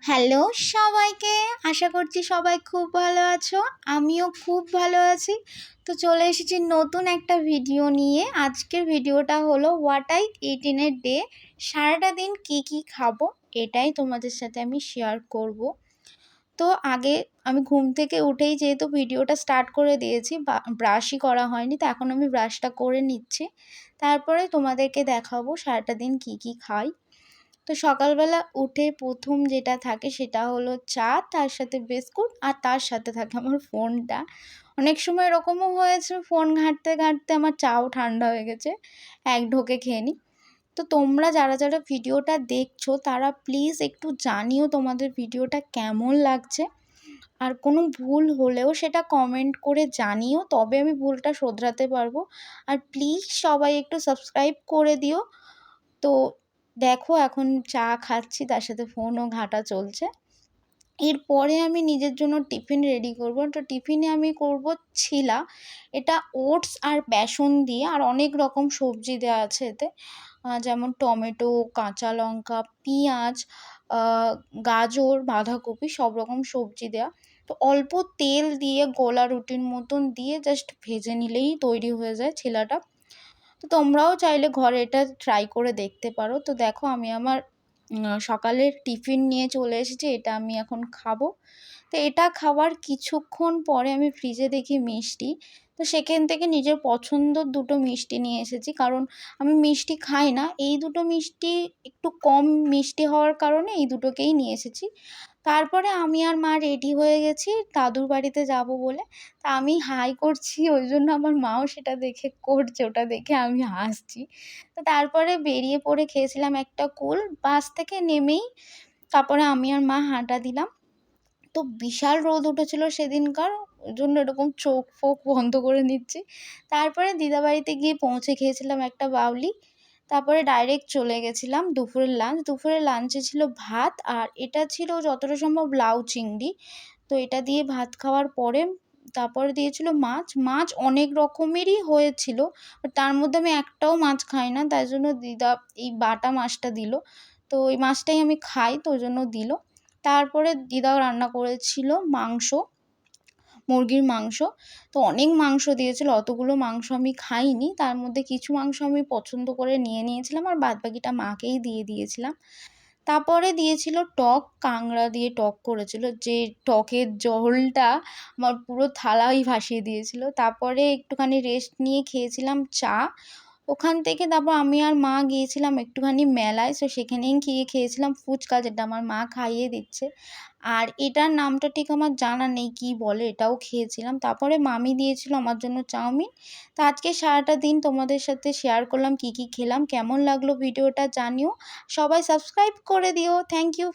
Hello সবাইকে, আশা করছি সবাই খুব ভালো আছো। আমিও খুব ভালো আছি। তো চলে এসেছি নতুন একটা ভিডিও নিয়ে। আজকের ভিডিওটা হলো what I it in a day. সারাটা দিন কী খাবো এটাই তোমাদের সাথে আমি শেয়ার করব। তো আগে আমি ঘুম থেকে উঠেই যেহেতু ভিডিওটা স্টার্ট করে দিয়েছি, ব্রাশই করা হয়নি, তো এখন আমি ব্রাশটা করে নিচ্ছি। তারপরে তোমাদেরকে দেখাবো সারাটা দিন কী খাই। তো সকালবেলা উঠে প্রথম যেটা থাকে সেটা হলো চা, তার সাথে বিস্কুট, আর তার সাথে থাকে আমার ফোনটা। অনেক সময় এরকমও হয়েছে ফোন ঘাঁটতে ঘাঁটতে আমার চাও ঠান্ডা হয়ে গেছে, এক ঢোকে খেয়ে নিই। তো তোমরা যারা যারা ভিডিওটা দেখছো তারা প্লিজ একটু জানিও তোমাদের ভিডিওটা কেমন লাগছে, আর কোনো ভুল হলেও সেটা কমেন্ট করে জানিও, তবে আমি ভুলটা শোধরাতে পারবো। আর প্লিজ সবাই একটু সাবস্ক্রাইব করে দিও। তো দেখো এখন চা খাচ্ছি, তার সাথে ফোনও ঘাঁটা চলছে। এরপরে আমি নিজের জন্য টিফিন রেডি করব। তো টিফিনে আমি করব ছিলা। এটা ওটস আর বেসন দিয়ে, আর অনেক রকম সবজি দেওয়া আছে এতে, যেমন টমেটো, কাঁচা লঙ্কা, পেঁয়াজ, গাজর, বাঁধাকপি, সব রকম সবজি দেওয়া। তো অল্প তেল দিয়ে গোলা রুটির মতন দিয়ে জাস্ট ভেজে নিলেই তৈরি হয়ে যায় ছিলাটা। তো তোমরাও চাইলে ঘরে এটা ট্রাই করে দেখতে পারো। তো দেখো আমি আমার সকালের টিফিন নিয়ে চলে এসেছি, এটা আমি এখন খাবো। তো এটা খাওয়ার কিছুক্ষণ পরে আমি ফ্রিজে দেখি মিষ্টি, তো সেখান থেকে নিজের পছন্দর দুটো মিষ্টি নিয়ে এসেছি, কারণ আমি মিষ্টি খাই না। এই দুটো মিষ্টি একটু কম মিষ্টি হওয়ার কারণে এই দুটোকেই নিয়ে এসেছি। তারপরে আমি আর মা রেডি হয়ে গেছি দাদুর বাড়িতে যাব বলে। তা আমি হাই করছি, ওই জন্য আমার মাও সেটা দেখে করছে, ওটা দেখে আমি হাসছি। তো তারপরে বেরিয়ে পড়ে খেয়েছিলাম একটা কুল, বাস থেকে নেমেই তারপরে আমি আর মা হাঁটা দিলাম। তো বিশাল রোদ উঠেছিল সেদিনকার, ওই জন্য এরকম চোখ ফোক বন্ধ করে নিচ্ছি। তারপরে দিদাবাড়িতে গিয়ে পৌঁছে খেয়েছিলাম একটা বাউলি। তারপরে ডাইরেক্ট চলে গেছিলাম দুপুরের লাঞ্চ। দুপুরের লাঞ্চে ছিল ভাত, আর এটা ছিল যতটা সম্ভব লাউ চিংড়ি। তো এটা দিয়ে ভাত খাওয়ার পরে তারপরে দিয়েছিল মাছ। মাছ অনেক রকমেরই হয়েছিল, তার মধ্যে আমি একটাও মাছ খাই না, তাই জন্য দিদা এই বাটা মাছটা দিল। তো ওই মাছটাই আমি খাই, তো ওই জন্য দিল। তারপরে দিদাও রান্না করেছিল মাংস, মুরগির মাংস। তো অনেক মাংস দিয়েছিল, অতগুলো মাংস আমি খাইনি, তার মধ্যে কিছু মাংস আমি পছন্দ করে নিয়ে নিয়েছিলাম, আর বাদবাকিটা মাকেই দিয়ে দিয়েছিলাম। তারপরে দিয়েছিল টক, কাঁকড়া দিয়ে টক করেছিল, যে টকের ঝোলটা আমার পুরো থালাই ভাসিয়ে দিয়েছিল। তারপরে একটুখানি রেস্ট নিয়ে খেয়েছিলাম চা। ওখান থেকে তারপর আমি আর মা গিয়েছিলাম একটুখানি মেলায়, তো সেখানেই গিয়ে খেয়েছিলাম ফুচকা, যেটা আমার মা খাইয়ে দিচ্ছে। আর এটার নামটা ঠিক আমার জানা নেই কী বলে, এটাও খেয়েছিলাম। তারপরে মামি দিয়েছিল আমার জন্য চাউমিন। তো আজকে সারাটা দিন তোমাদের সাথে শেয়ার করলাম কী খেলাম। কেমন লাগলো ভিডিওটা জানিও, সবাই সাবস্ক্রাইব করে দিও। Thank you.